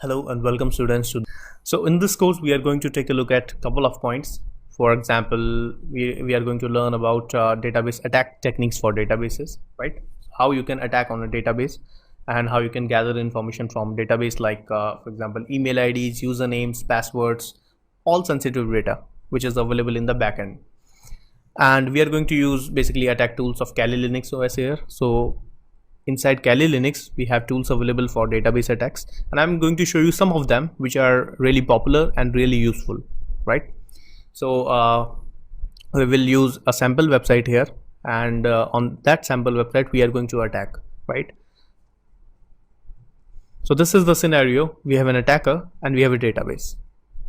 Hello and welcome students to. So in this course we are going to take a look at a couple of points. For example, we are going to learn about database attack techniques for databases, right? How you can attack on a database and how you can gather information from database like for example email IDs, usernames, passwords, all sensitive data which is available in the backend. And we are going to use basically attack tools of Kali Linux OS here. So inside Kali Linux, we have tools available for database attacks, and I'm going to show you some of them which are really popular and really useful, right? So we will use a sample website here, and on that sample website, we are going to attack, right? So this is the scenario. We have an attacker and we have a database,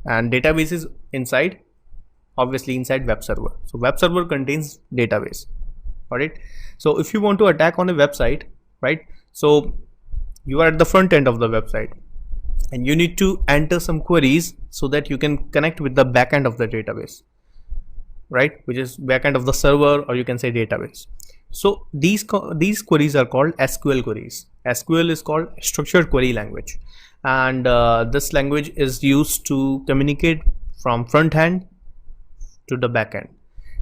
and database is obviously inside web server. So web server contains database, alright? So if you want to attack on a website, right, so you are at the front end of the website and you need to enter some queries so that you can connect with the backend of the database, right, which is backend of the server, or you can say database. So these queries are called SQL queries. SQL is called structured query language, and this language is used to communicate from front end to the backend.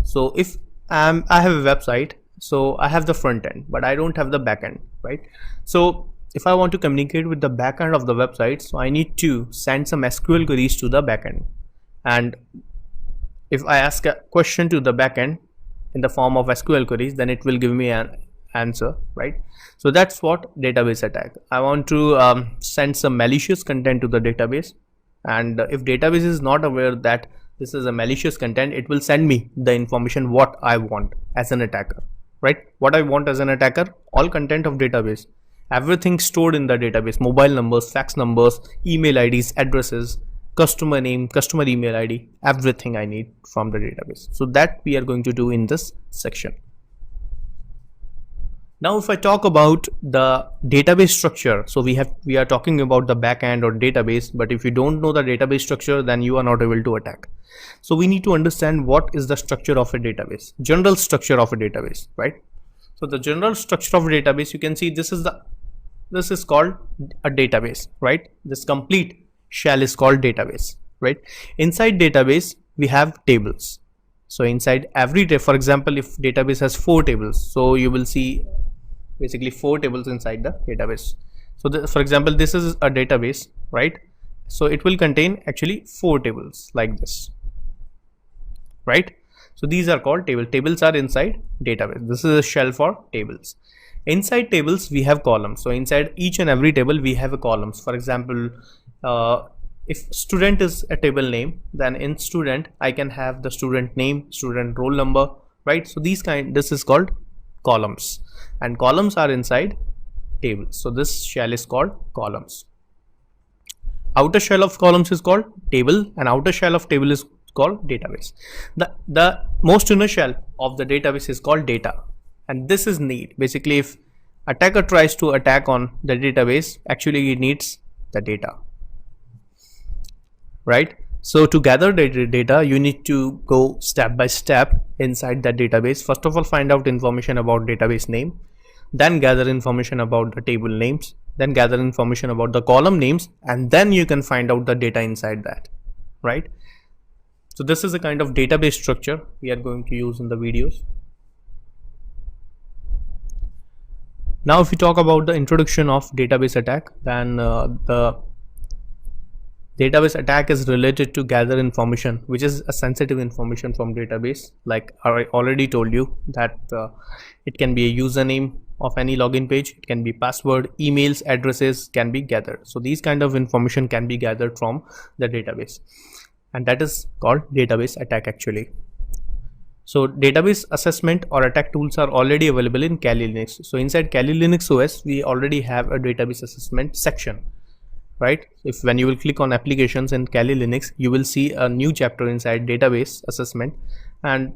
So if I have a website, so I have the front end but I don't have the backend, right? So if I want to communicate with the backend of the website, so I need to send some SQL queries to the backend, and if I ask a question to the backend in the form of SQL queries, then it will give me an answer, right? So that's what database attack. I want to send some malicious content to the database, and if database is not aware that this is a malicious content, it will send me the information what I want as an attacker, right? What I want as an attacker, all content of database, everything stored in the database, mobile numbers, fax numbers, email IDs, addresses, customer name, customer email ID, everything I need from the database. So that we are going to do in this section. Now if I talk about the database structure, so we are talking about the backend or database, but if you don't know the database structure, then you are not able to attack. So we need to understand what is the structure of a database, general structure of a database, right? So the general structure of a database, you can see this is called a database, right? This complete shell is called database, right? Inside database we have tables. So inside every day, for example, if database has 4 tables, so you will see basically 4 tables inside the database. So for example, this is a database, right? So it will contain actually 4 tables like this, right? So these are called tables are inside database. This is a shell for tables. Inside tables we have columns. So inside each and every table we have a columns. For example, if student is a table name, then in student I can have the student name, student roll number, right? So this is called columns, and columns are inside tables. So this shell is called columns. Outer shell of columns is called table, and outer shell of table is called database. The most inner shell of the database is called data, and this is need. Basically, if attacker tries to attack on the database, actually he needs the data, right? So to gather the data, you need to go step by step inside that database. First of all, find out information about database name, then gather information about the table names, then gather information about the column names, and then you can find out the data inside that, right? So this is a kind of database structure we are going to use in the videos. Now if we talk about the introduction of database attack, then the database attack is related to gather information which is a sensitive information from database. Like I already told you that it can be a username of any login page, it can be password, emails, addresses can be gathered. So these kind of information can be gathered from the database, and that is called database attack actually. So database assessment or attack tools are already available in Kali Linux. So inside Kali Linux OS we already have a database assessment section, right? If when you will click on applications in Kali Linux, you will see a new chapter inside database assessment, and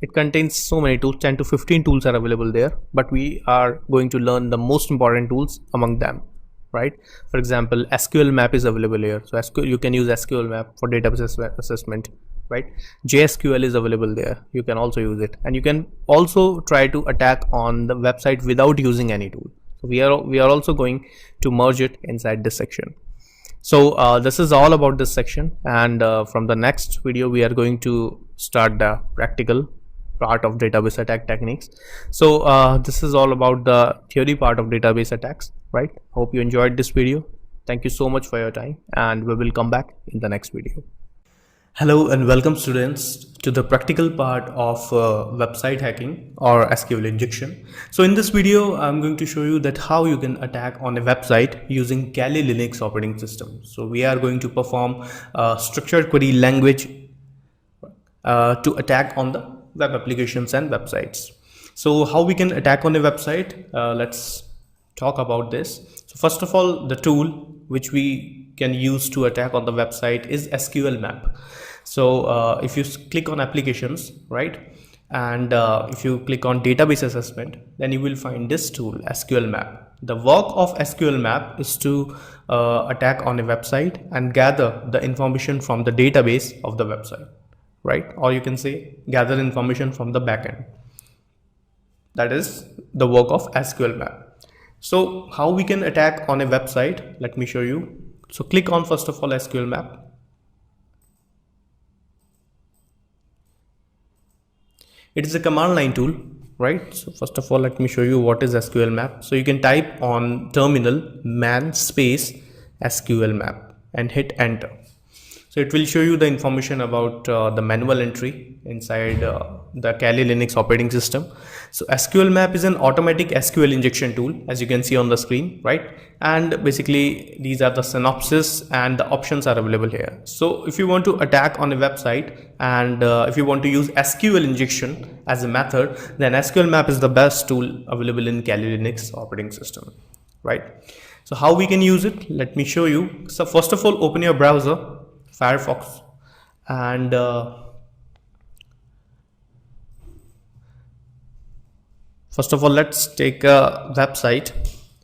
it contains so many tools. 10 to 15 tools are available there, but we are going to learn the most important tools among them, right? For example, SQL map is available here. So you can use SQL map for database assessment, right? JSQL is available there, you can also use it, and you can also try to attack on the website without using any tool. So we are also going to merge it inside this section. So this is all about this section, and from the next video we are going to start the practical part of database attack techniques. So this is all about the theory part of database attacks, right? Hope you enjoyed this video. Thank you so much for your time, and we will come back in the next video. Hello and welcome students to the practical part of website hacking or SQL injection. So in this video I'm going to show you that how you can attack on a website using Kali Linux operating system. So we are going to perform structured query language to attack on the web applications and websites. So how we can attack on a website, let's talk about this. So first of all, the tool which we can use to attack on the website is SQL map. So if you click on applications, right, and if you click on database assessment, then you will find this tool, SQL map. The work of SQL map is to attack on a website and gather the information from the database of the website, right? Or you can say gather information from the backend. That is the work of SQL map. So how we can attack on a website, let me show you. So click on first of all SQL map. It is a command line tool, right? So first of all, let me show you what is SQL map. So you can type on terminal man space SQL map and hit enter. So it will show you the information about the manual entry inside the Kali Linux operating system. So SQL map is an automatic SQL injection tool, as you can see on the screen, right? And basically these are the synopsis and the options are available here. So if you want to attack on a website and if you want to use SQL injection as a method, then SQL map is the best tool available in Kali Linux operating system, right? So how we can use it, let me show you. So first of all, open your browser, Firefox, and first of all, let's take a website.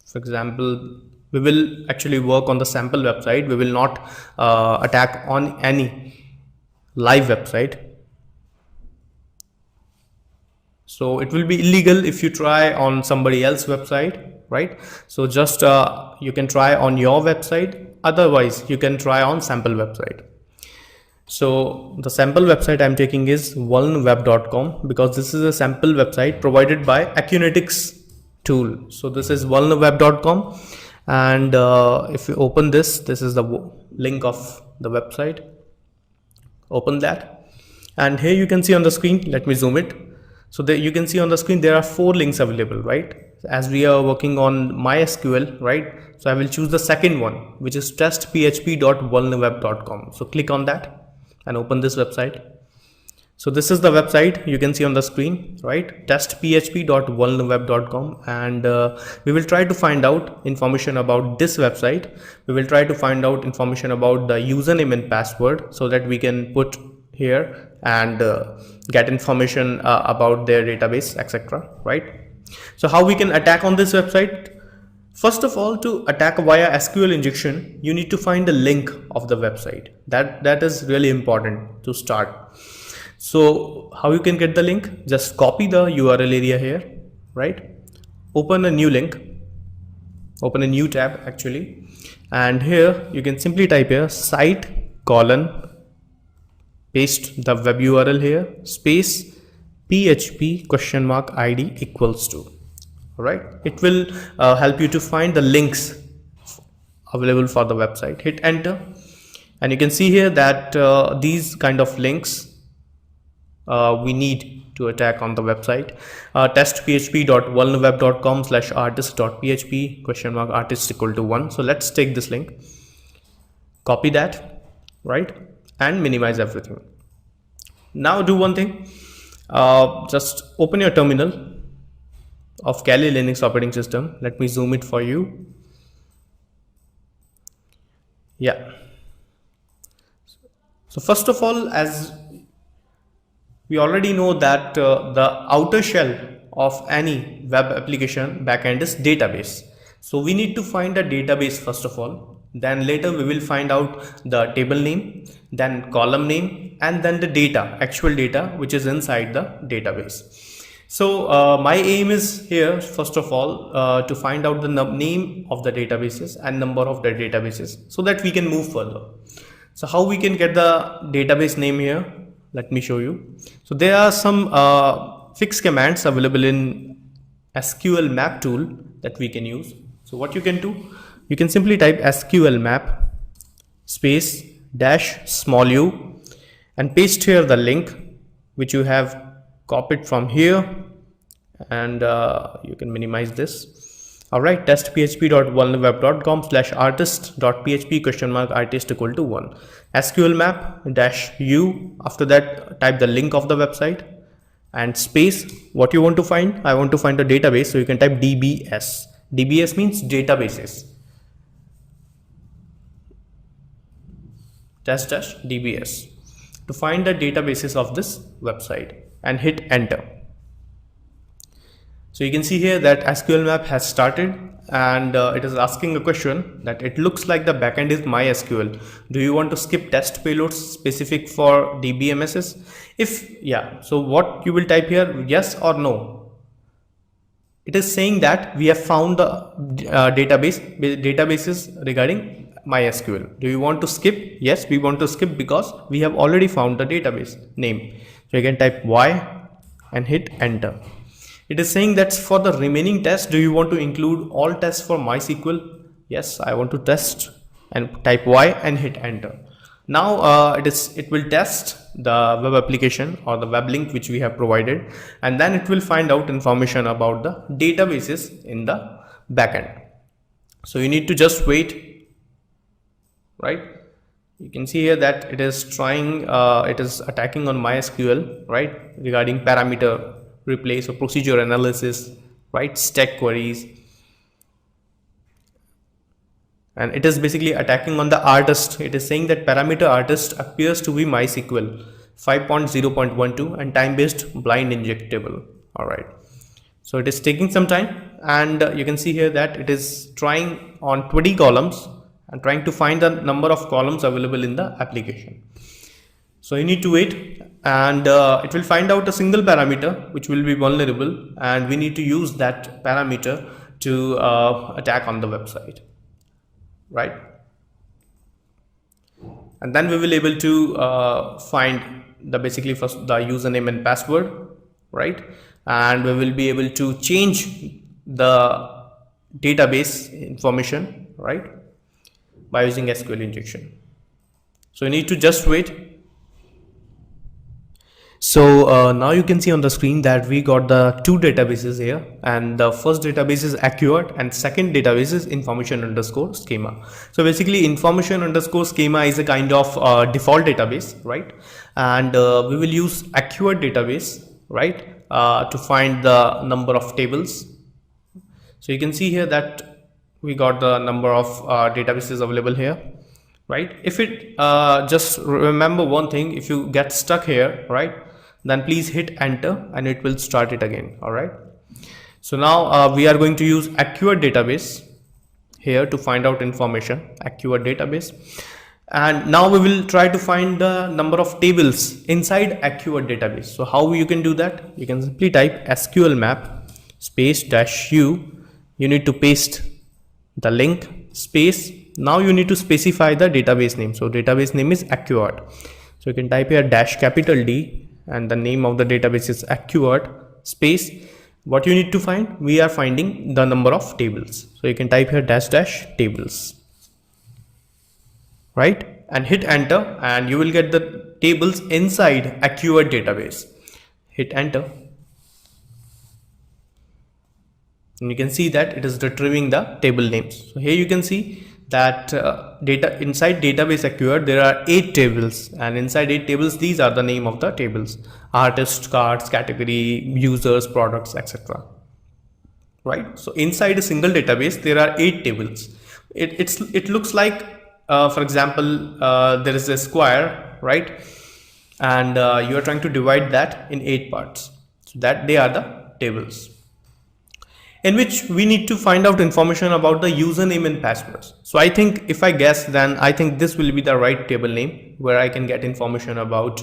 For example, we will actually work on the sample website. We will not attack on any live website. So it will be illegal if you try on somebody else's website, right? So just you can try on your website. Otherwise, you can try on sample website. So the sample website I'm taking is vulnweb.com because this is a sample website provided by Acunetics tool. So this is vulnweb.com, and if you open this, this is the link of the website. Open that, and here you can see on the screen, let me zoom it. So there you can see on the screen there are 4 links available, right? As we are working on MySQL, right? So I will choose the second one, which is testphp.vulnweb.com. So click on that and open this website. So this is the website you can see on the screen, right? testphp.vulnweb.com, and we will try to find out information about this website. We will try to find out information about the username and password so that we can put here and get information about their database, etc., right? So how we can attack on this website? First of all, to attack via SQL injection, you need to find the link of the website. That is really important to start. So how you can get the link? Just copy the URL area here, right? Open a new link, open a new tab actually, and here you can simply type here site : paste the web URL here, space php ?id equals to. All right, it will help you to find the links available for the website. Hit enter, and you can see here that these kind of links we need to attack on the website. testphp.vulnweb.com/artist.php ?artist equal to 1. So let's take this link, copy that, right, and minimize everything. Now do one thing, just open your terminal of Kali Linux operating system. Let me zoom it for you. Yeah. So first of all, as we already know that the outer shell of any web application backend is database. So we need to find a database first of all. Then later we will find out the table name, then column name, and then the data, actual data which is inside the database. So my aim is here, first of all, to find out the name of the databases and number of the databases so that we can move further. So how we can get the database name here? Let me show you. So there are some fixed commands available in SQL map tool that we can use. So what you can do, you can simply type SQL map space dash small u and paste here the link which you have copied from here, and you can minimize this. All right, test php.vulnerweb.com/artist.php ? Artist = 1 SQL map dash u. After that, type the link of the website and space what you want to find. I want to find a database, so you can type dbs. Dbs means databases. Test dash dbs to find the databases of this website and hit enter. So you can see here that SQL map has started, and it is asking a question that it looks like the backend is MySQL. Do you want to skip test payloads specific for DBMSs? If yeah, so what you will type here, yes or no. It is saying that we have found the databases regarding MySQL. Do you want to skip? Yes, we want to skip because we have already found the database name. So you can type Y and hit enter. It is saying that for the remaining tests, do you want to include all tests for MySQL? Yes, I want to test, and type Y and hit enter. Now it will test the web application or the web link which we have provided, and then it will find out information about the databases in the backend. So you need to just wait, right? You can see here that it is trying, it is attacking on MySQL, right, regarding parameter replace or procedure analysis, right, stack queries, and it is basically attacking on the artist. It is saying that parameter artist appears to be MySQL 5.0.12 and time-based blind injectable. All right, so it is taking some time, and you can see here that it is trying on 20 columns and trying to find the number of columns available in the application. So you need to wait, and it will find out a single parameter which will be vulnerable, and we need to use that parameter to attack on the website, right? And then we will able to find the basically first the username and password, right? And we will be able to change the database information, right, by using SQL injection. So you need to just wait. So now you can see on the screen that we got the two databases here, and the first database is Accurate and second database is information_schema. So basically information_schema is a kind of default database, right? And we will use Accurate database, right, to find the number of tables. So you can see here that we got the number of databases available here, right? If it just remember one thing, if you get stuck here, right, then please hit enter and it will start it again. All right, so now we are going to use Accurate database here to find out information, Accurate database, and now we will try to find the number of tables inside Accurate database. So how you can do that? You can simply type SQL map space dash u. You need to paste the link space. Now you need to specify the database name. So database name is Accurate. So you can type here dash capital D, and the name of the database is Accurate space. What you need to find? We are finding the number of tables. So you can type here dash tables, right, and hit enter, and you will get the tables inside Accurate database. Hit enter, and you can see that it is retrieving the table names. So here you can see that data inside database Accurate there are 8 tables, and inside 8 tables these are the name of the tables: artist, cards, category, users, products, etc. Right? So inside a single database there are 8 tables. It looks like for example there is a square, right, and you are trying to divide that in 8 parts, so that they are the tables. in which we need to find out information about the username and passwords. So I think if I guess, then I think this will be the right table name where I can get information about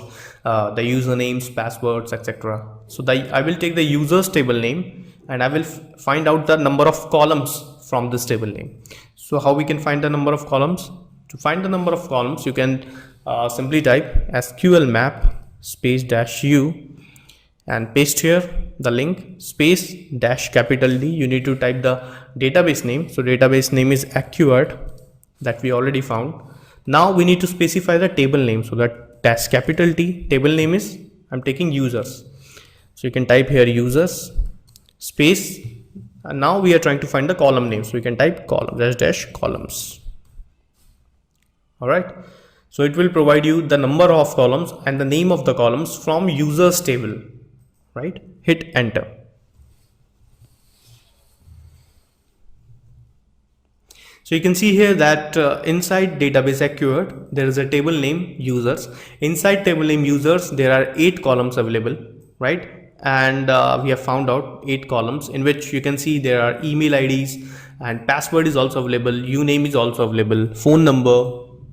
the usernames, passwords, etc. So I will take the users table name and I will find out the number of columns from this table name. So how we can find the number of columns? To find the number of columns, you can simply type SQL map space -u and paste here the link space -capital D. You need to type the database name. So database name is Acquired, that we already found. Now we need to specify the table name. So that -capital T table name is, I'm taking users. So you can type here users space, and now we are trying to find the column name. So you can type column -columns. All right. So it will provide you the number of columns and the name of the columns from users table, right? Hit enter. So you can see here that inside database Acquired, there is a table name users. Inside table name users, there are 8 columns available, right? And we have found out 8 columns in which you can see there are email IDs and password is also available. Uname is also available, phone number,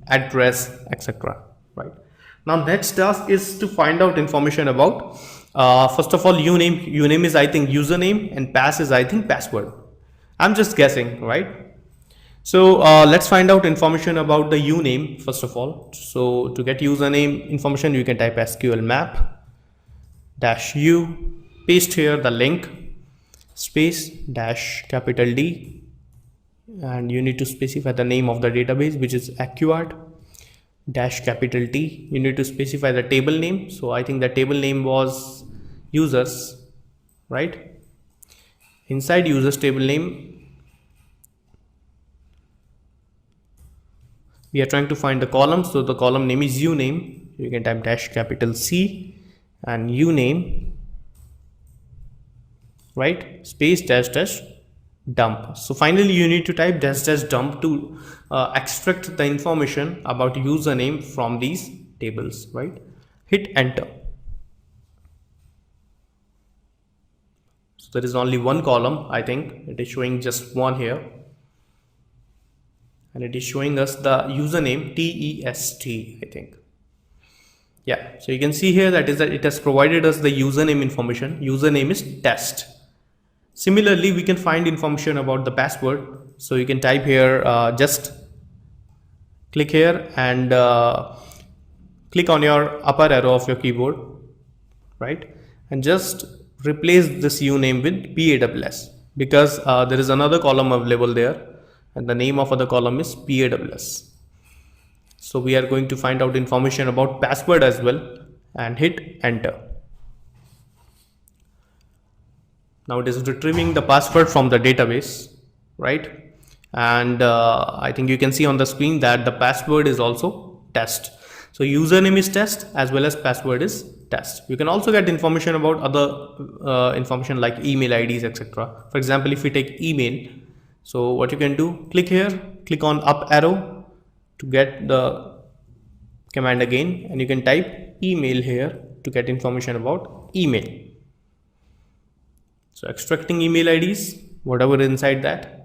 address, etc. Right. Now next task is to find out information about first of all uname is I think username and pass is I think password. I'm just guessing, right? So let's find out information about the uname first of all. So to get username information, you can type SQL map -u, paste here the link space -capital D, and you need to specify the name of the database, which is Acquired -capital T. You need to specify the table name. So I think the table name was users, right? Inside users table name, we are trying to find the column. So the column name is uname. You can type -capital C and uname, right? Space -dump. So finally you need to type -dump to extract the information about username from these tables, right? Hit enter. So there is only one column. I think it is showing just one here, and it is showing us the username TEST, I think. Yeah, so you can see here that it has provided us the username information. Username is test. Similarly, we can find information about the password. So you can type here, just click here and click on your upper arrow of your keyboard, right? And just replace this uname with PAWS, because there is another column available there and the name of other column is PAWS. So we are going to find out information about password as well and hit enter. Now it is retrieving the password from the database, right? And I think you can see on the screen that the password is also test. So username is test as well as password is test. You can also get information about other information like email IDs, etc. For example, if we take email, so what you can do, click here, click on up arrow to get the command again, and you can type email here to get information about email. So extracting email IDs, whatever inside that.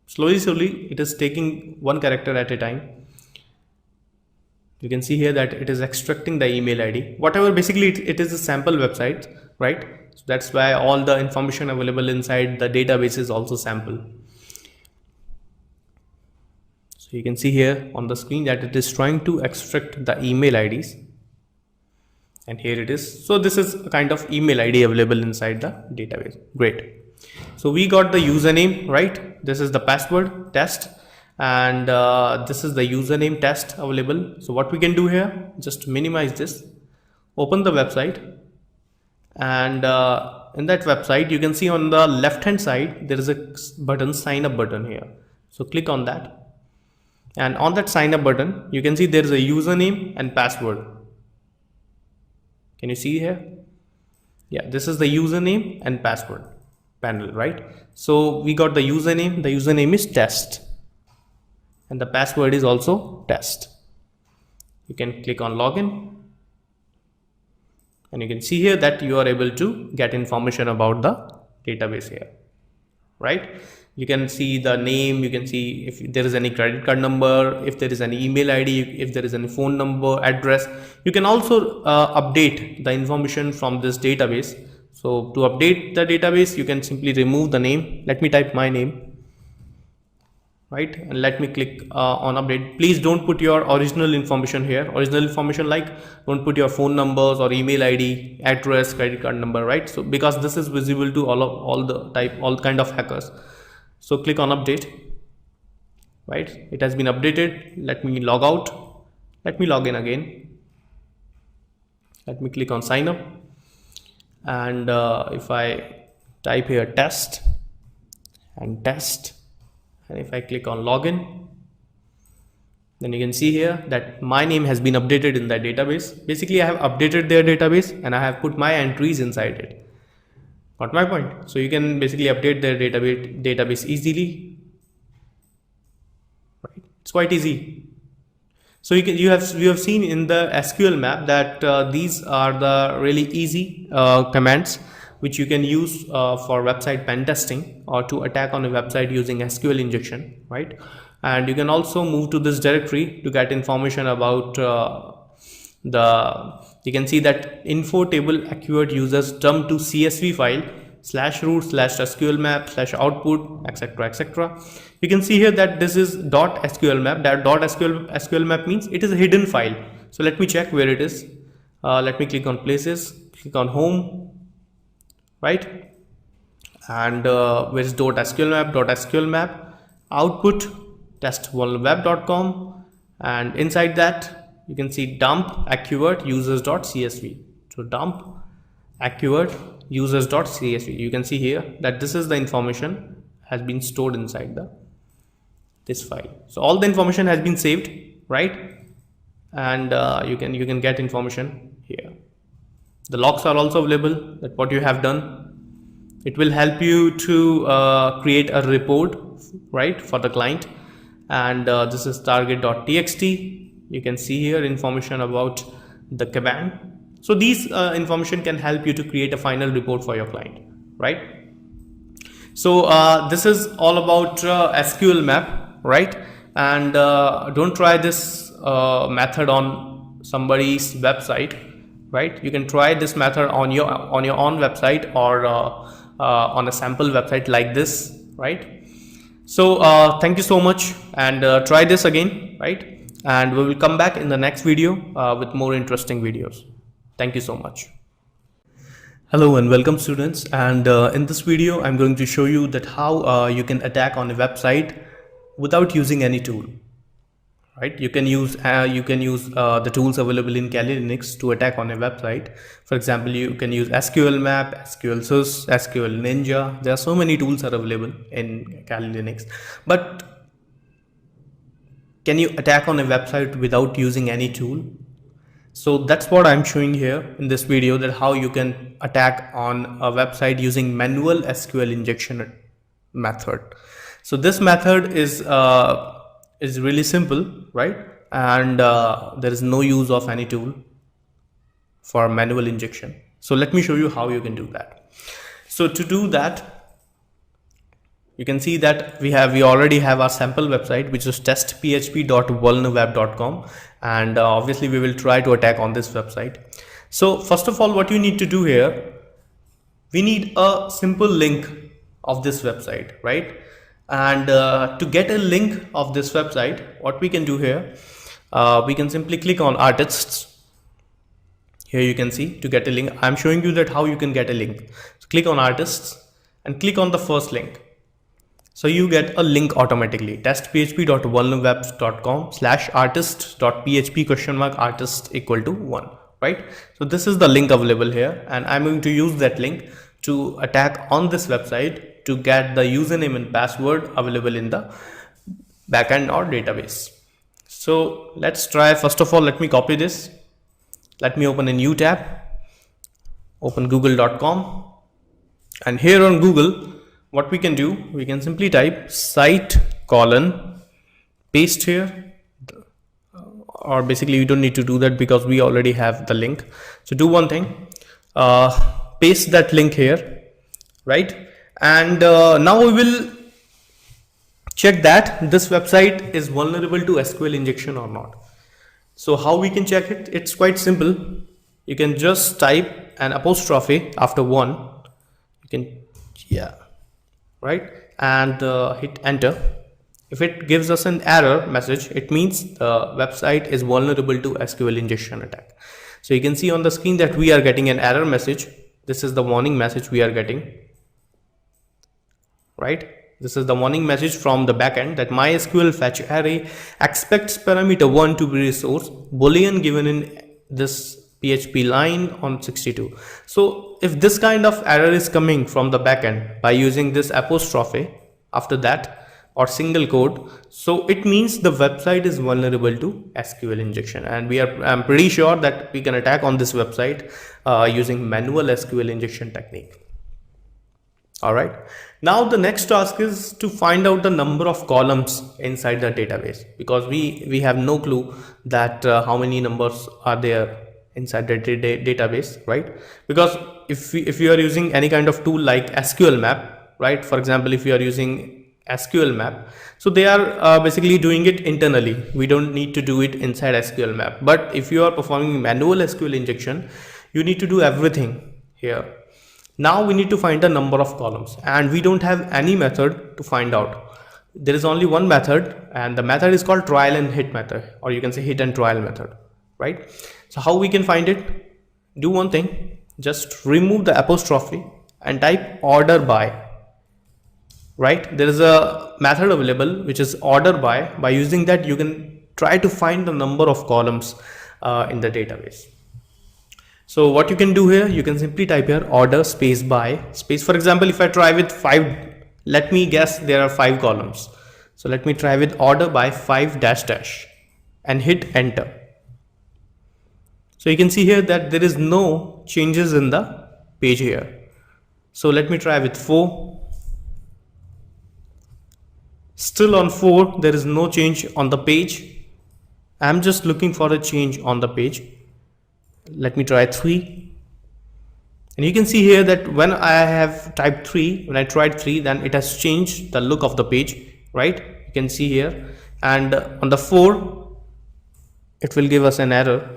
Slowly it is taking one character at a time. You can see here that it is extracting the email ID. Whatever, basically it is a sample website, right? So that's why all the information available inside the database is also sample. So you can see here on the screen that it is trying to extract the email IDs. And here it is. So this is a kind of email ID available inside the database. Great. So we got the username, right? This is the password test, and this is the username test available. So what we can do here, just minimize this, open the website, and in that website you can see on the left hand side there is a button, sign up button here. So click on that, and on that sign up button you can see there is a username and password. Can you see here? Yeah, this is the username and password panel, right? So we got the username is test, and the password is also test. You can click on login, and you can see here that you are able to get information about the database here, right? You can see the name, you can see if there is any credit card number, if there is any email ID, if there is any phone number, address. You can also update the information from this database. So to update the database, you can simply remove the name. Let me type my name, right, and let me click on update. Please don't put your original information here. Original information, like don't put your phone numbers or email ID, address, credit card number, right? So because this is visible to all kind of hackers. So click on update, right? It has been updated. Let me log out. Let me log in again. Let me click on sign up, and if I type here test and test, and if I click on login, then you can see here that my name has been updated in that database. Basically, I have updated their database and I have put my entries inside it. Got my point? So you can basically update their database easily, right? It's quite easy. So you have seen in the SQL map that these are the really easy commands which you can use for website pen testing or to attack on a website using SQL injection, right? And you can also move to this directory to get information about you can see that info table acquired users dump to CSV file /root/SQL map /output, etc. You can see here that this is .SQL map. That .SQL map means it is a hidden file. So let me check where it is. Let me click on places, click on home, right? And where is .SQL map output test1web.com, and inside that you can see dump acquired users.csv. So dump acquired users.csv. You can see here that this is the information has been stored inside this file. So all the information has been saved, right? And you can get information here. The logs are also available, that what you have done. It will help you to create a report, right, for the client. And this is target.txt. You can see here information about the command. So these information can help you to create a final report for your client, right? So this is all about SQL map, right? And don't try this method on somebody's website, right? You can try this method on your own website or on a sample website like this, right? So thank you so much, and try this again, right? And we will come back in the next video with more interesting videos. Thank you so much. Hello and welcome students, and in this video I'm going to show you that how you can attack on a website without using any tool, right? You can use the tools available in Kali Linux to attack on a website. For example, you can use SQL map, SQL Sys, SQL Ninja. There are so many tools are available in Kali Linux, but can you attack on a website without using any tool? So that's what I'm showing here in this video, that how you can attack on a website using manual SQL injection method. So this method is really simple, right? And there is no use of any tool for manual injection. So let me show you how you can do that. So to do that, you can see that we already have our sample website, which is testphp.vulnerweb.com, and obviously we will try to attack on this website. So first of all, what you need to do here, we need a simple link of this website, right? And to get a link of this website, what we can do here, we can simply click on artists. Here you can see to get a link. I'm showing you that how you can get a link. So click on artists and click on the first link. So you get a link automatically, testphp.vulnerweb.com /artist.php !artist = 1, right? So this is the link available here, and I'm going to use that link to attack on this website to get the username and password available in the backend or database. So let's try. First of all, let me copy this. Let me open a new tab, open google.com, and here on Google, what we can do, we can simply type site : paste here, or basically you don't need to do that because we already have the link. So do one thing, paste that link here, right? And now we will check that this website is vulnerable to SQL injection or not. So how we can check it? It's quite simple. You can just type an apostrophe after one. You can, yeah, right, and hit enter. If it gives us an error message, it means the website is vulnerable to SQL injection attack. So you can see on the screen that we are getting an error message. This is the warning message we are getting, right? This is the warning message from the backend that MySQL fetch array expects parameter 1 to be resource boolean given in this PHP line on 62. So if this kind of error is coming from the backend by using this apostrophe after that or single quote, so it means the website is vulnerable to SQL injection, and I'm pretty sure that we can attack on this website using manual SQL injection technique. All right, now the next task is to find out the number of columns inside the database, because we have no clue that how many numbers are there inside the database, right? Because if you are using any kind of tool like SQL map, right, for example, if you are using SQL map, so they are basically doing it internally. We don't need to do it inside SQL map. But if you are performing manual SQL injection, you need to do everything here. Now we need to find the number of columns, and we don't have any method to find out. There is only one method, and the method is called trial and hit method, or you can say hit and trial method, right? So how we can find it? Do one thing, just remove the apostrophe and type order by, right? There is a method available which is order by. By using that, you can try to find the number of columns in the database. So what you can do here, you can simply type here order space by space. For example, if I try with 5, let me guess there are 5 columns. So let me try with order by 5 dash dash and hit enter. So you can see here that there is no changes in the page here. So let me try with 4. Still on 4, there is no change on the page. I'm just looking for a change on the page. Let me try 3, and you can see here that when I have typed 3, when I tried 3, then it has changed the look of the page, right? You can see here, and on the 4 it will give us an error.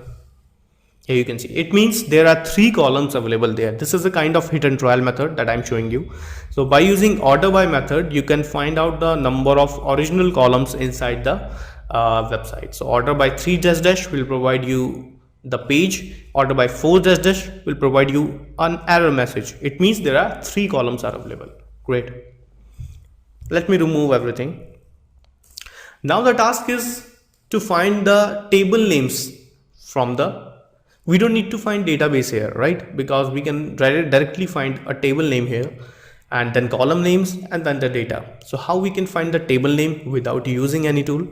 Here you can see it means there are 3 columns available there. This is a kind of hit and trial method that I'm showing you. So by using order by method, you can find out the number of original columns inside the website. So order by 3 dash dash will provide you the page. Order by 4 dash dash will provide you an error message. It means there are 3 columns are available. Great. Let me remove everything. Now the task is to find the table names from the, we don't need to find database here, right? Because we can directly find a table name here, and then column names, and then the data. So how we can find the table name without using any tool?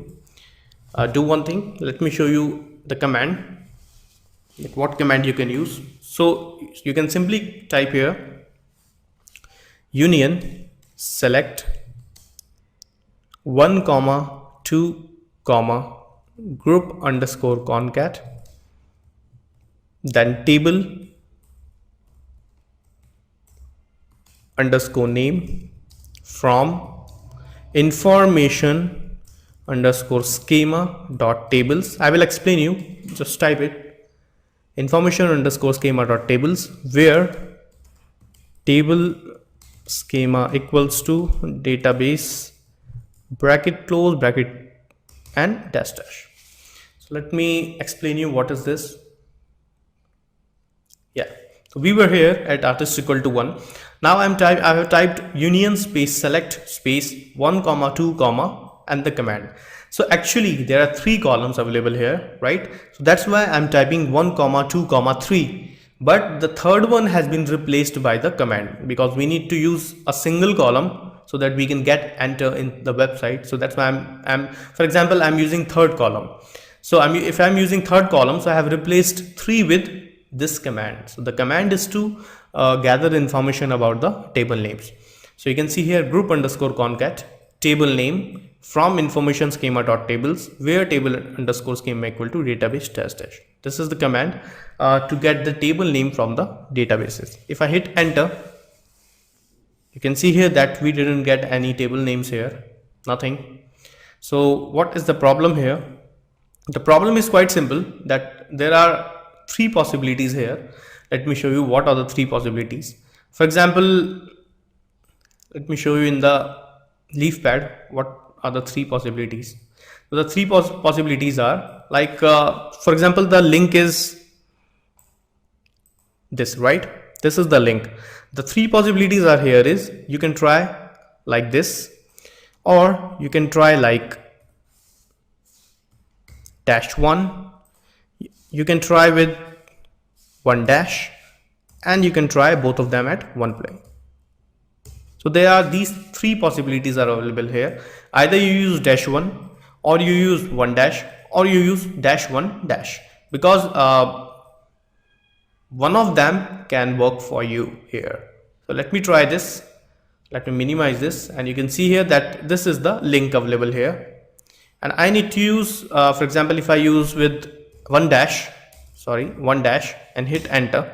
Do one thing. Let me show you the command. What command you can use. So you can simply type here union select 1 comma 2 comma group underscore concat, then table underscore name from information underscore schema dot tables. I will explain you, just type it information underscore schema dot tables, where table schema equals to database bracket close bracket and dash dash. So let me explain you what is this. Yeah, so we were here at artist equal to 1. Now I have typed union space select space 1 comma 2 comma and the command. So actually there are 3 columns available here, right? So that's why I'm typing 1 comma 2 comma 3, but the third one has been replaced by the command, because we need to use a single column so that we can get enter in the website. So that's why I'm for example, I'm using third column. So if I'm using third column, so I have replaced 3 with this command. So the command is to gather information about the table names. So you can see here group underscore concat table name from information schema dot tables where table underscore schema equal to database dash dash. This is the command to get the table name from the databases. If I hit enter, you can see here that we didn't get any table names here, nothing. So what is the problem here? The problem is quite simple, that there are three possibilities here. Let me show you what are the three possibilities. For example, let me show you in the leaf pad what are the three possibilities. So the three possibilities are like, for example, the link is this, right? This is the link. The three possibilities are here is you can try like this, or you can try like -1, you can try with 1-, and you can try both of them at one play. So there are these three possibilities are available here. Either you use -1, or you use 1-, or you use -1-, because one of them can work for you here. So let me try this. Let me minimize this, and you can see here that this is the link available here. And I need to use, for example, if I use with 1-, and hit enter.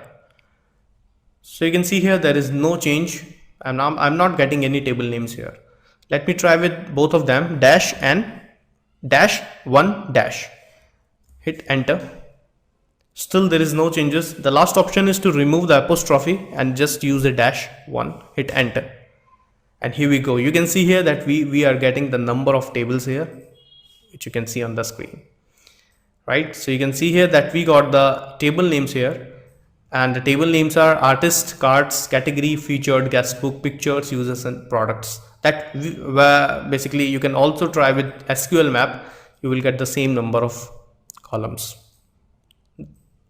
So you can see here there is no change. I'm not getting any table names here. Let me try with both of them, dash and -1-. Hit enter. Still there is no changes. The last option is to remove the apostrophe and just use a -1. Hit enter. And here we go. You can see here that we are getting the number of tables here, which you can see on the screen, right? So you can see here that we got the table names here, and the table names are artist, cards, category, featured, guest book, pictures, users, and products. That basically you can also try with SQL map. You will get the same number of columns,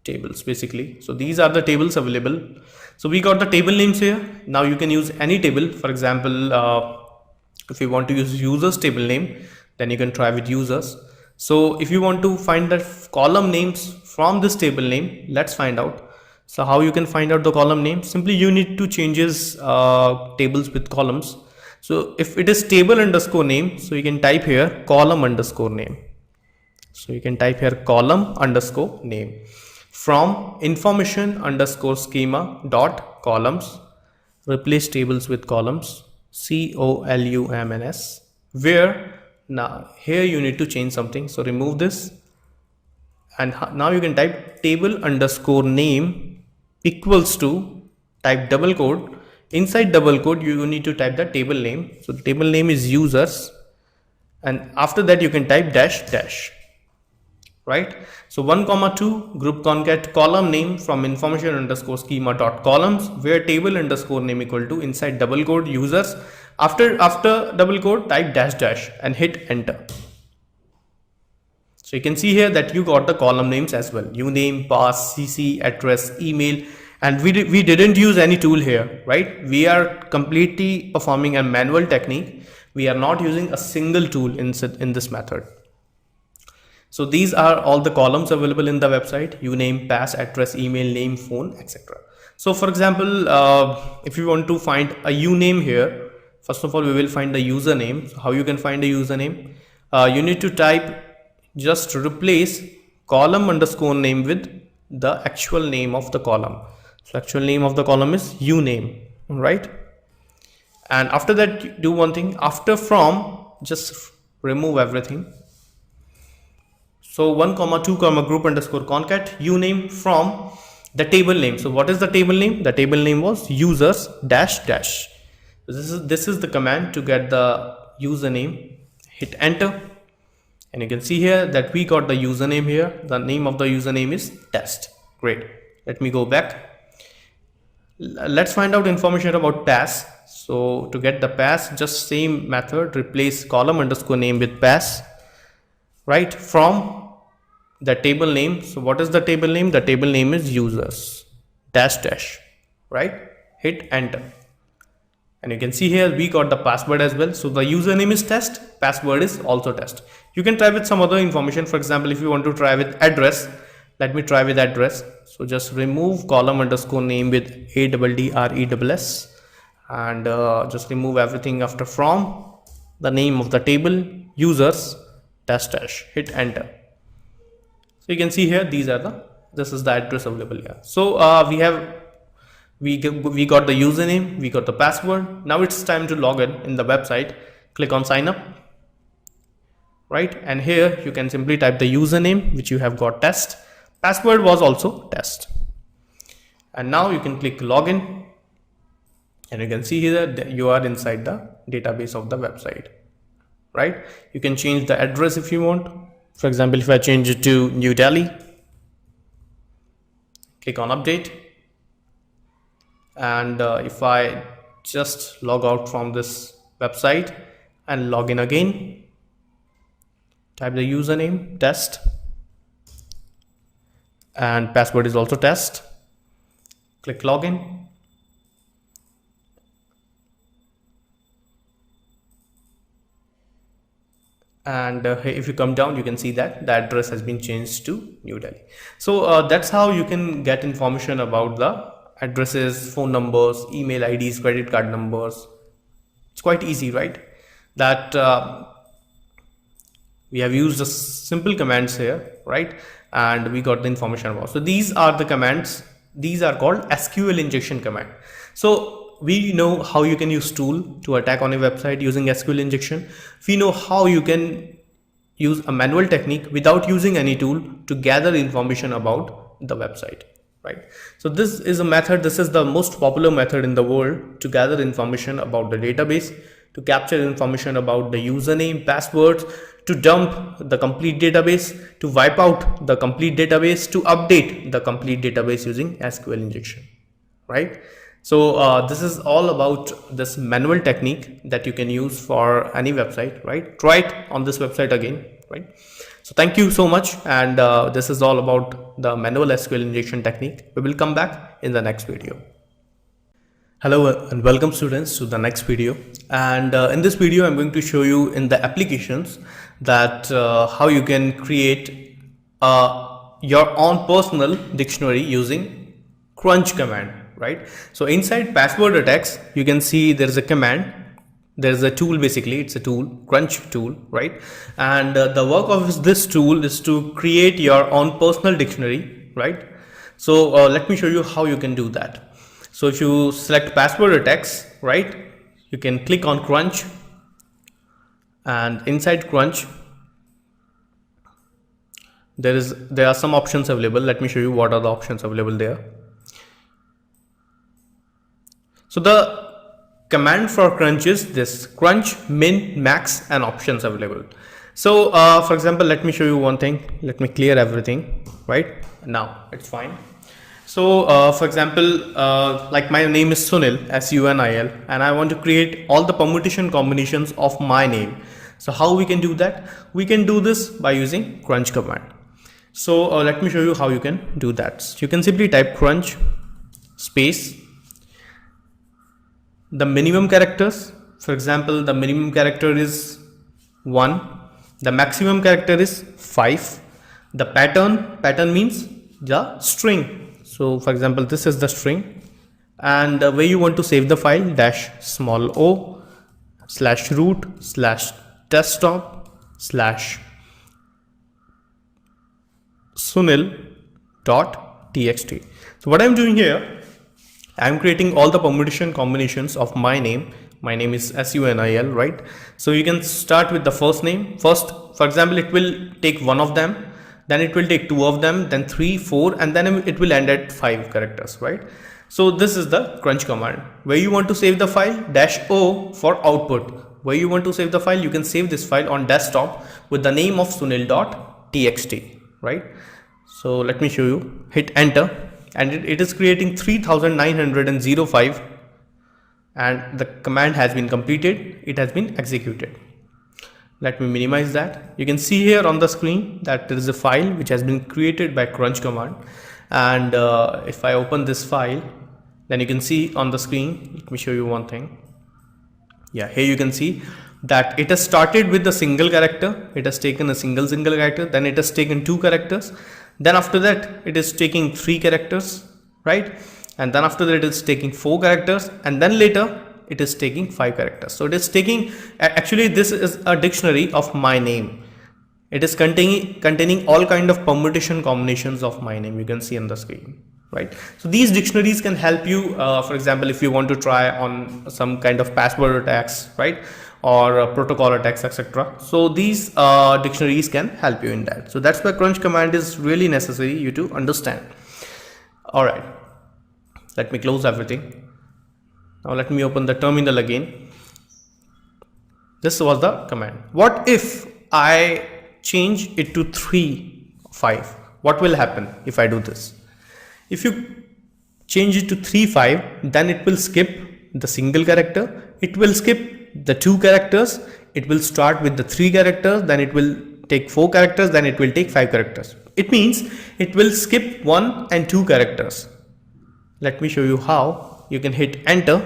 tables basically. So these are the tables available. So we got the table names here. Now you can use any table. For example, if you want to use users table name, then you can try with users. So if you want to find the column names from this table name, let's find out. So how you can find out the column name? Simply you need to changes tables with columns. So if it is table underscore name, so you can type here column underscore name. So you can type here column underscore name from information underscore schema dot columns. Replace tables with columns, COLUMNS, where now here you need to change something. So remove this, and now you can type table underscore name equals to, type double quote. Inside double quote you need to type the table name. So the table name is users, and after that you can type --, right? So 1,2 group concat column name from information underscore schema dot columns, where table underscore name equal to, inside double quote, users. After double quote type --, and hit enter. So you can see here that you got the column names as well: uname, pass, cc, address, email. And we didn't use any tool here, right? We are completely performing a manual technique. We are not using a single tool in this method. So these are all the columns available in the website: uname, pass, address, email, name, phone, etc. So for example, if you want to find a uname here, first of all we will find the username. So how you can find a username? You need to type, just replace column underscore name with the actual name of the column. So actual name of the column is uname, right? And after that, do one thing. After from, just remove everything. So 1,2, group underscore concat uname from the table name. So what is the table name? The table name was users --. This is the command to get the username. Hit enter, and you can see here that we got the username here. The name of the username is test. Great. Let me go back. Let's find out information about pass. So to get the pass, just same method, replace column underscore name with pass, right, from the table name. So what is the table name? The table name is users --, right? Hit enter, and you can see here we got the password as well. So the username is test, password is also test. You can try with some other information. For example, if you want to try with address, let me try with address. So just remove column underscore name with ADDRESS, and just remove everything after from, the name of the table, users dash dash, hit enter. So you can see here, this is the address available here. So we got the username, we got the password. Now it's time to log in the website. Click on sign up, right? And here you can simply type the username which you have got test. Password was also test. And now you can click login, and you can see here that you are inside the database of the website, right? You can change the address if you want. For example, if I change it to New Delhi, click on update, and if I just log out from this website and log in again, type the username test, and password is also test. Click login, and if you come down, you can see that the address has been changed to New Delhi. So that's how you can get information about the addresses, phone numbers, email IDs, credit card numbers. It's quite easy, right? That we have used the simple commands here, right? And we got the information about. So these are the commands. These are called SQL injection command. So we know how you can use tool to attack on a website using SQL injection. We know how you can use a manual technique without using any tool to gather information about the website, right? So this is a method, this is the most popular method in the world to gather information about the database, to capture information about the username, passwords, to dump the complete database, to wipe out the complete database, to update the complete database using SQL injection, right? So this is all about this manual technique that you can use for any website, right? Try it on this website again, right? So thank you so much, and this is all about the manual SQL injection technique. We will come back in the next video. Hello and welcome students to the next video, and in this video I'm going to show you in the applications that how you can create your own personal dictionary using crunch command, right? So inside password attacks, you can see there is a command, there is a tool, basically it's a tool, crunch tool, right? And the work of this tool is to create your own personal dictionary, right? So let me show you how you can do that. So if you select password attacks, right, you can click on crunch, and inside crunch there are some options available. Let me show you what are the options available there. So the command for crunch is this: crunch, min, max, and options available. So for example, let me show you one thing. Let me clear everything, right? Now it's fine. So for example, like my name is Sunil, S-U-N-I-L, and I want to create all the permutation combinations of my name. So how we can do that? We can do this by using crunch command. So let me show you how you can do that. So you can simply type crunch space the minimum characters. For example, the minimum character is 1, the maximum character is 5, the pattern means the string. So for example, this is the string, and where you want to save the file, dash small o / root / desktop / sunil.txt. So what I'm doing here, I'm creating all the permutation combinations of my name. My name is S-U-N-I-L, right? So you can start with the first name. First, for example, it will take one of them, then it will take 2 of them, then 3, 4, and then it will end at 5 characters, right? So this is the crunch command. Where you want to save the file, dash O for output. Where you want to save the file, you can save this file on desktop with the name of sunil.txt, right? So let me show you, hit enter, and it is creating 3905, and the command has been completed, it has been executed. Let me minimize that. You can see here on the screen that there is a file which has been created by crunch command, and if I open this file, then you can see on the screen, let me show you one thing. Yeah, here you can see that it has started with a single character, it has taken a single character, then it has taken 2 characters, then after that it is taking 3 characters, right? And then after that it is taking 4 characters, and then later it is taking 5 characters. So it is taking, actually this is a dictionary of my name. It is containing all kind of permutation combinations of my name, you can see on the screen, right? So these dictionaries can help you, for example, if you want to try on some kind of password attacks, right, or protocol attacks, etc. So these dictionaries can help you in that. So that's why crunch command is really necessary you to understand. All right, let me close everything. Now let me open the terminal again. This was the command. What if I change it to 3, 5? What will happen if I do this? If you change it to 3, 5, then it will skip the single character. It will skip the 2 characters. It will start with the 3 characters. Then it will take 4 characters. Then it will take 5 characters. It means it will skip 1 and 2 characters. Let me show you how. You can hit enter.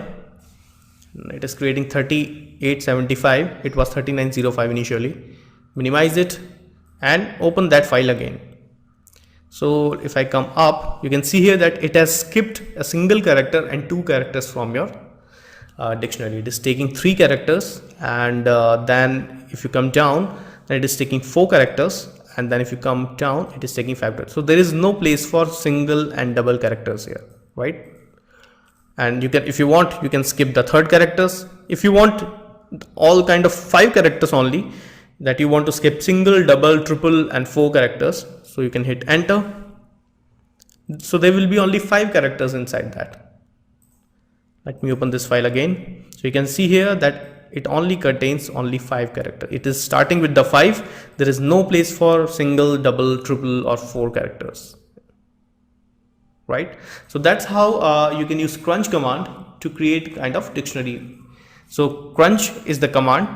It is creating 3875. It was 3905 initially. Minimize it and open that file again. So if I come up, you can see here that it has skipped a single character and 2 characters from your dictionary. It is taking 3 characters, and then if you come down, then it is taking 4 characters, and then if you come down, it is taking 5 characters. So there is no place for single and double characters here, right? And you can, if you want, you can skip the 3rd characters. If you want all kind of 5 characters only, that you want to skip single, double, triple and 4 characters, so you can hit enter. So there will be only 5 characters inside that. Let me open this file again. So you can see here that it only contains only 5 characters. It is starting with the 5. There is no place for single, double, triple or 4 characters, right? So that's how you can use crunch command to create kind of dictionary. So crunch is the command,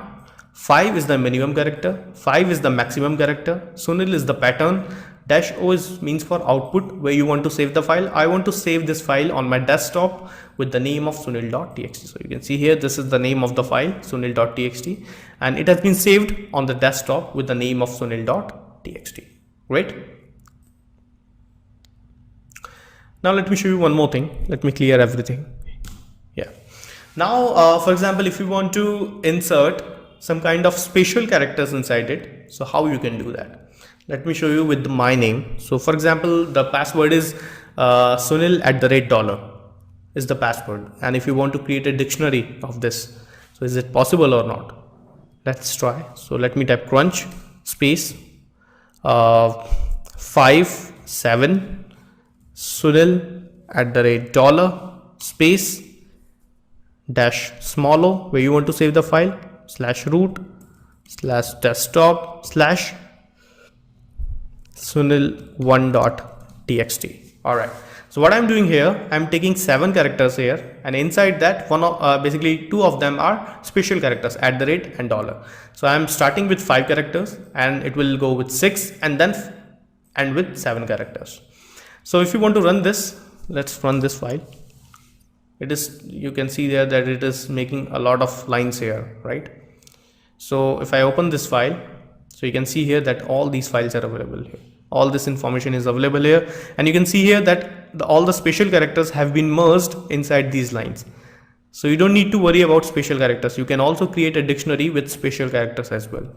5 is the minimum character, 5 is the maximum character, Sunil is the pattern, -o is means for output where you want to save the file. I want to save this file on my desktop with the name of sunil.txt. So you can see here, this is the name of the file, sunil.txt, and it has been saved on the desktop with the name of sunil.txt. Great. Now let me show you one more thing. Let me clear everything. Yeah. Now, for example, if you want to insert some kind of special characters inside it, so how you can do that? Let me show you with my name. So for example, the password is Sunil@$ is the password, and if you want to create a dictionary of this, so is it possible or not? Let's try. So let me type crunch space 57 Sunil@$ space -o where you want to save the file, /root /desktop /sunil1.txt. all right, so what I'm doing here, I'm taking 7 characters here, and inside that basically 2 of them are special characters, @ and $. So I'm starting with 5 characters and it will go with 6 and then and with 7 characters. So if you want to run this, let's run this file. It is, you can see there that it is making a lot of lines here, right? So if I open this file, so you can see here that all these files are available here. All this information is available here, and you can see here that all the special characters have been merged inside these lines. So you don't need to worry about special characters. You can also create a dictionary with special characters as well,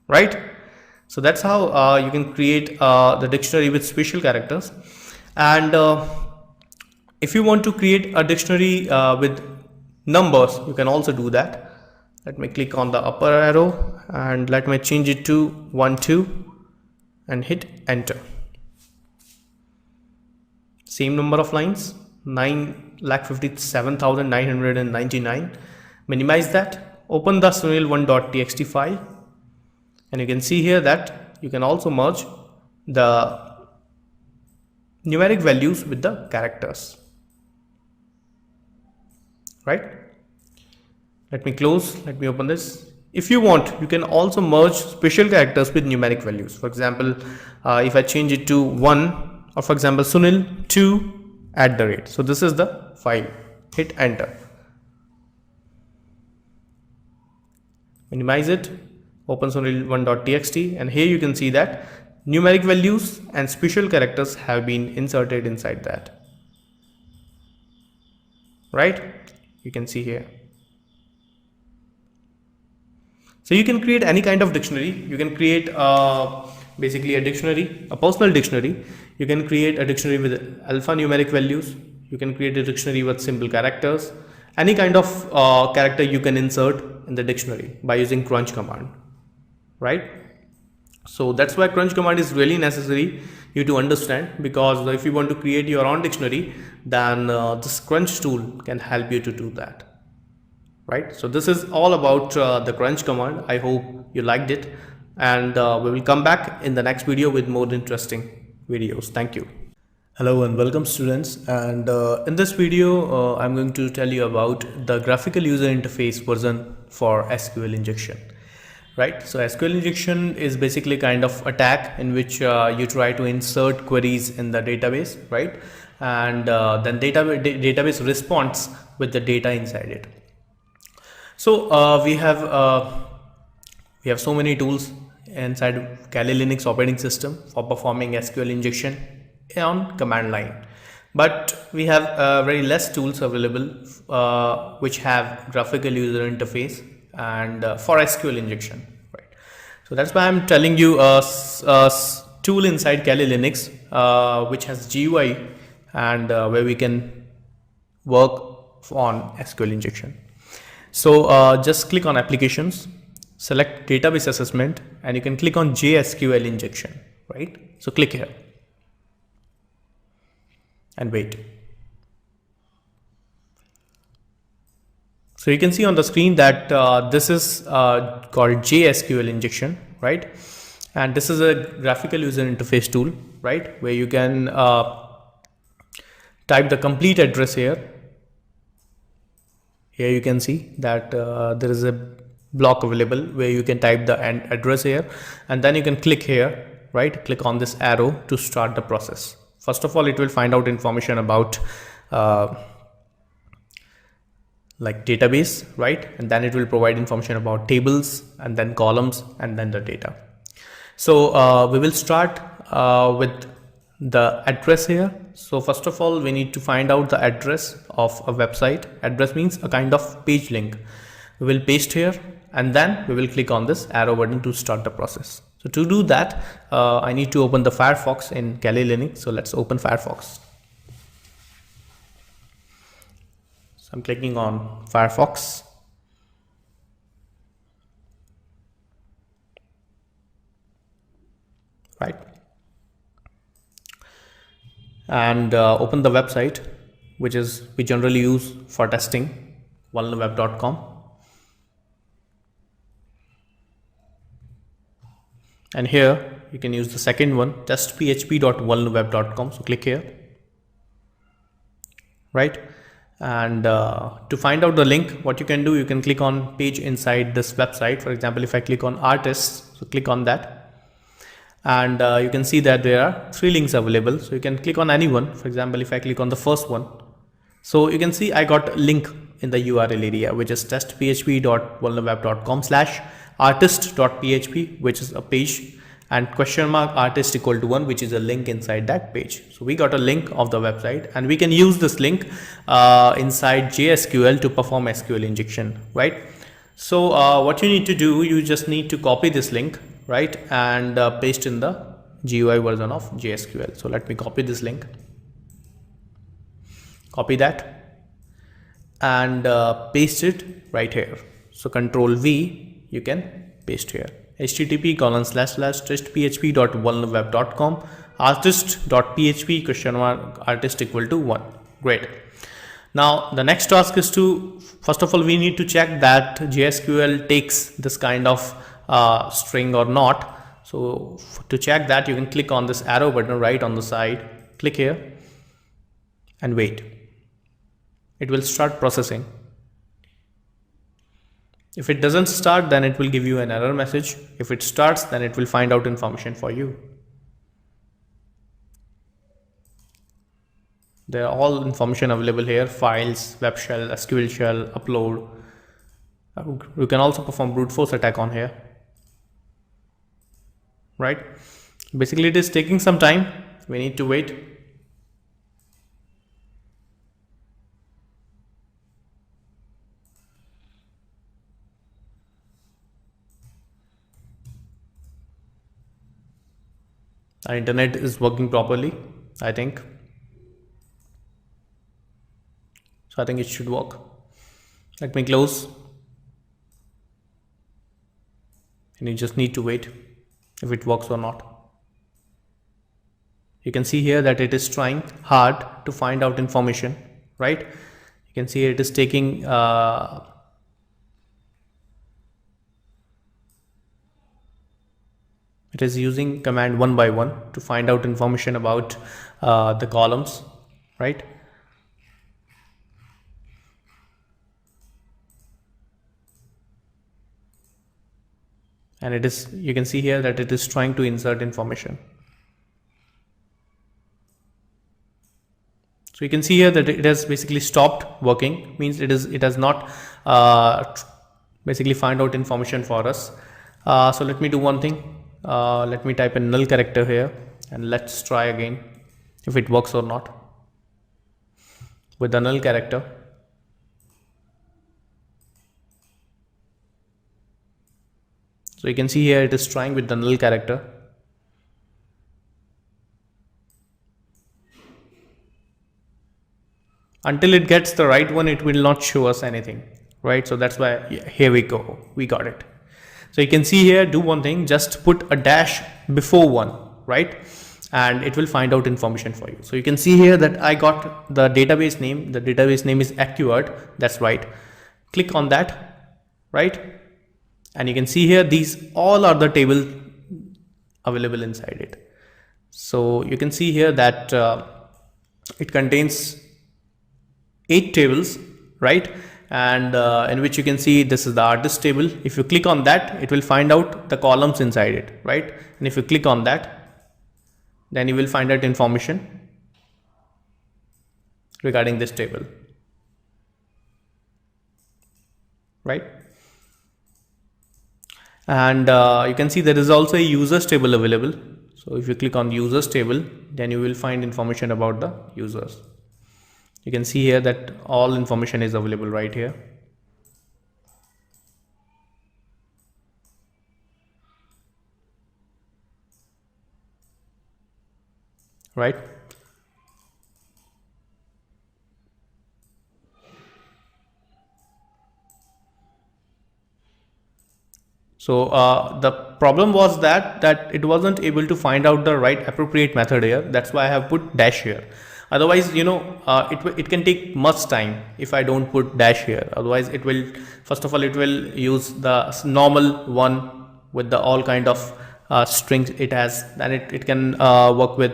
right? So that's how you can create the dictionary with special characters. And if you want to create a dictionary with numbers, you can also do that. Let me click on the upper arrow and let me change it to 1 2 and hit enter. Same number of lines, 9,57,999. Minimize that, open the sunil1.txt file, and you can see here that you can also merge the numeric values with the characters, right? Let me close, let me open this. If you want, you can also merge special characters with numeric values. For example, if I change it to 1, or for example Sunil2 @. So this is the file, hit enter, minimize it, open sunil1.txt, and here you can see that numeric values and special characters have been inserted inside that. right? You can see here. So you can create any kind of dictionary. You can create basically a dictionary, a personal dictionary. You can create a dictionary with alphanumeric values. You can create a dictionary with simple characters. Any kind of character you can insert in the dictionary by using crunch command, right? So that's why crunch command is really necessary you to understand, because if you want to create your own dictionary, then this crunch tool can help you to do that, right? So this is all about the crunch command. I hope you liked it, and we will come back in the next video with more interesting videos. Thank you. Hello and welcome students, and in this video I'm going to tell you about the graphical user interface version for SQL injection, right? So SQL injection is basically kind of attack in which you try to insert queries in the database, right? And then database responds with the data inside it. So we have so many tools inside Kali Linux operating system for performing SQL injection on command line, but we have very less tools available which have graphical user interface and for SQL injection, right? So that's why I'm telling you a tool inside Kali Linux which has GUI and where we can work on SQL injection. So just click on applications, select database assessment, and you can click on JSQL injection, right? So click here and wait. So you can see on the screen that this is called JSQL injection, right? And this is a graphical user interface tool, right? Where you can type the complete address here. Here you can see that there is a block available where you can type the address here, and then you can click here, right? Click on this arrow to start the process. First of all, it will find out information about like database, right? And then it will provide information about tables and then columns and then the data. So we will start with the address here. So first of all, we need to find out the address of a website. Address means a kind of page link. We will paste here, and then we will click on this arrow button to start the process. So to do that, I need to open the Firefox in Kali Linux. So let's open Firefox. So I'm clicking on Firefox. Right. And open the website which we generally use for testing, vulnerweb.com. And here you can use the second one, testphp.vulnerweb.com. So click here, right? And to find out the link, what you can do, you can click on page inside this website. For example, if I click on artists, so click on that, and you can see that there are 3 links available. So you can click on any one. For example, if I click on the first one, so you can see I got a link in the URL area, which is testphp.vulnerweb.com/artist.php, which is a page, and !artist equal to 1, which is a link inside that page. So we got a link of the website, and we can use this link inside JSQL to perform SQL injection, right? So what you need to do, you just need to copy this link, right, and paste in the GUI version of JSQL. So let me copy this link, copy that, and paste it right here. So Control V, you can paste here, http://testphp.vulnerweb.com artist.php !artist equal to 1. Great. Now the next task is to, first of all, we need to check that JSQL takes this kind of string or not. So to check that, you can click on this arrow button right on the side, click here and wait. It will start processing. If it doesn't start, then it will give you an error message. If it starts, then it will find out information for you. There are all information available here: files, web shell, SQL shell, upload. You can also perform brute force attack on here, right? Basically, it is taking some time. We need to wait. Our internet is working properly, I think. So I think it should work. Let me close. And you just need to wait if it works or not. You can see here that it is trying hard to find out information, right? You can see it is taking it is using command one by one to find out information about the columns, right? And it is, you can see here that it is trying to insert information. So you can see here that it has basically stopped working, means it has not basically find out information for us. So let me do one thing. Let me type a null character here and let's try again if it works or not with the null character. So you can see here it is trying with the null character. Until it gets the right one, it will not show us anything, right? So that's why, yeah, here we go, we got it. So you can see here, do one thing, just put a dash before one, right? And it will find out information for you. So you can see here that I got the database name. The database name is Acquired, that's right. Click on that, right? And you can see here, these all are the table available inside it. So you can see here that it contains 8 tables, right? And in which you can see this is the artist table. If you click on that, it will find out the columns inside it, right? And if you click on that, then you will find out information regarding this table, right? And you can see there is also a users table available. So if you click on users table, then you will find information about the users. You can see here that all information is available right here. Right? So the problem was that it wasn't able to find out the right appropriate method here. That's why I have put dash here. Otherwise, you know, it can take much time if I don't put dash here. Otherwise, it will, first of all, it will use the normal one with the all kind of strings it has. Then it can work with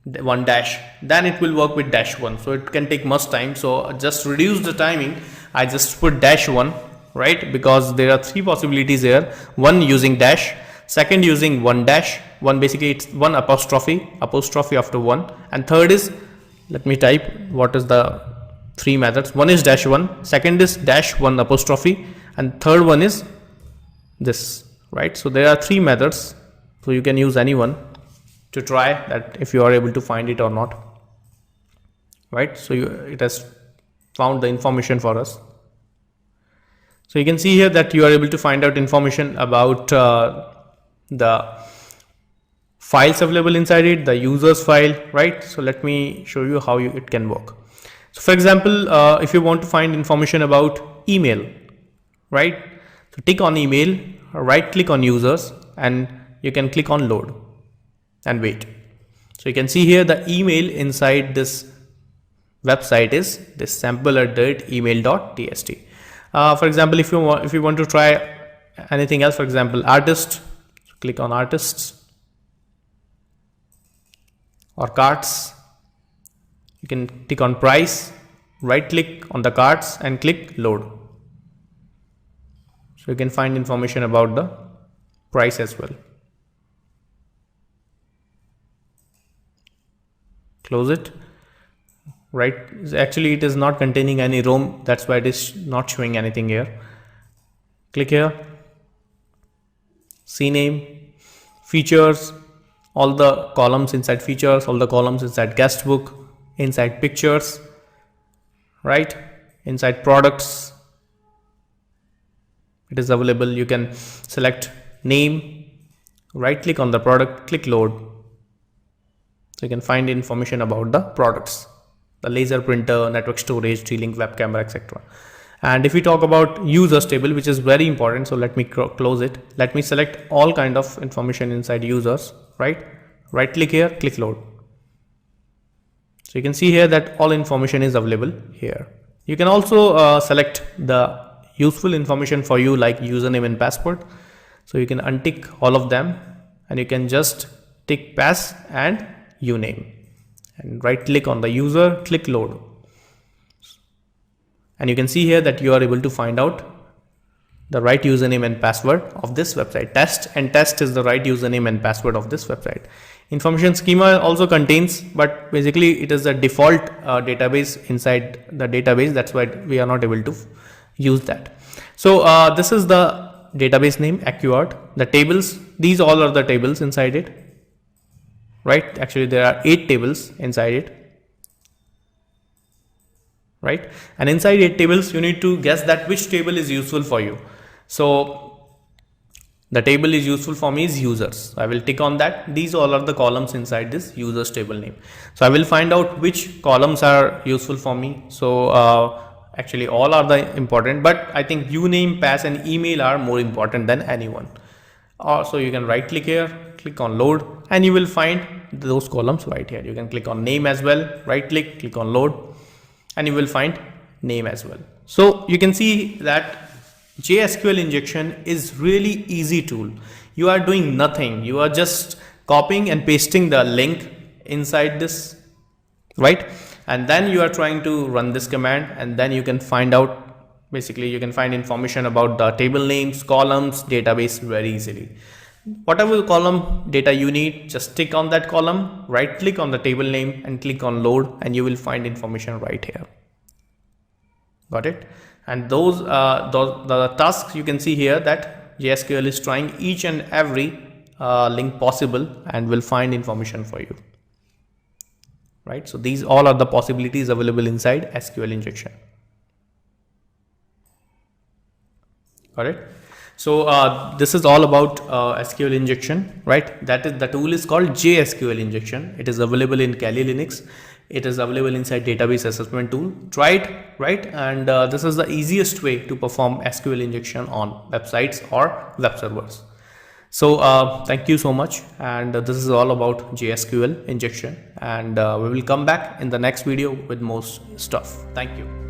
one dash. Then it will work with dash one. So it can take much time. So just reduce the timing. I just put dash one, right? Because there are 3 possibilities here. One using dash, second using one dash, one basically it's one apostrophe after one, and third is, let me type what is the 3 methods. One is dash one, second is dash one apostrophe, and third one is this, right? So there are 3 methods. So you can use any one to try that if you are able to find it or not, right? So it has found the information for us. So you can see here that you are able to find out information about the files available inside it, the users file, right? So let me show you how it can work. So for example, if you want to find information about email, right? So tick on email, right click on users, and you can click on load and wait. So you can see here the email inside this website is this sample@email.txt. For example, if you want to try anything else, for example, artist, click on artists or carts. You can click on price, right click on the carts and click load. So you can find information about the price as well. Close it. Right, actually it is not containing any ROM, that's why it is not showing anything here. Click here, CNAME, features, all the columns inside features, all the columns inside guest book, inside pictures, right, inside products, it is available. You can select name, right click on the product, click load, So you can find information about the products, the laser printer, network storage, D-Link web camera, etc. And if we talk about users table, which is very important, so let me close it. Let me select all kind of information inside users, right? Right click here, click load. So you can see here that all information is available here. You can also select the useful information for you, like username and password. So you can untick all of them and you can just tick pass and uname, and right click on the user, click load. And you can see here that you are able to find out the right username and password of this website. Test is the right username and password of this website. Information schema also contains, but basically it is the default database inside the database. That's why we are not able to use that. So this is the database name, AccuArt. The tables, these all are the tables inside it, right? Actually there are 8 tables inside it, right? And inside 8 tables you need to guess that which table is useful for you. So the table is useful for me is users. I will tick on that. These all are the columns inside this users table name. So I will find out which columns are useful for me. So actually all are the important, but I think uname, pass and email are more important than anyone. So you can right click here, click on load, and you will find those columns right here. You can click on name as well, right click on load, and you will find name as well. So you can see that JSQL injection is really easy tool. You are doing nothing. You are just copying and pasting the link inside this, right? And then you are trying to run this command, and then you can find out, basically you can find information about the table names, columns, database very easily. Whatever column data you need, just tick on that column, right click on the table name and click on load, and you will find information right here. Got it? And those the tasks you can see here that JSQL is trying each and every link possible and will find information for you, right? So these all are the possibilities available inside SQL injection. Got it? So this is all about SQL injection, right? That is, the tool is called JSQL injection. It is available in Kali Linux. It is available inside database assessment tool. Try it, right? And this is the easiest way to perform SQL injection on websites or web servers. So thank you so much. And this is all about JSQL injection. And we will come back in the next video with more stuff. Thank you.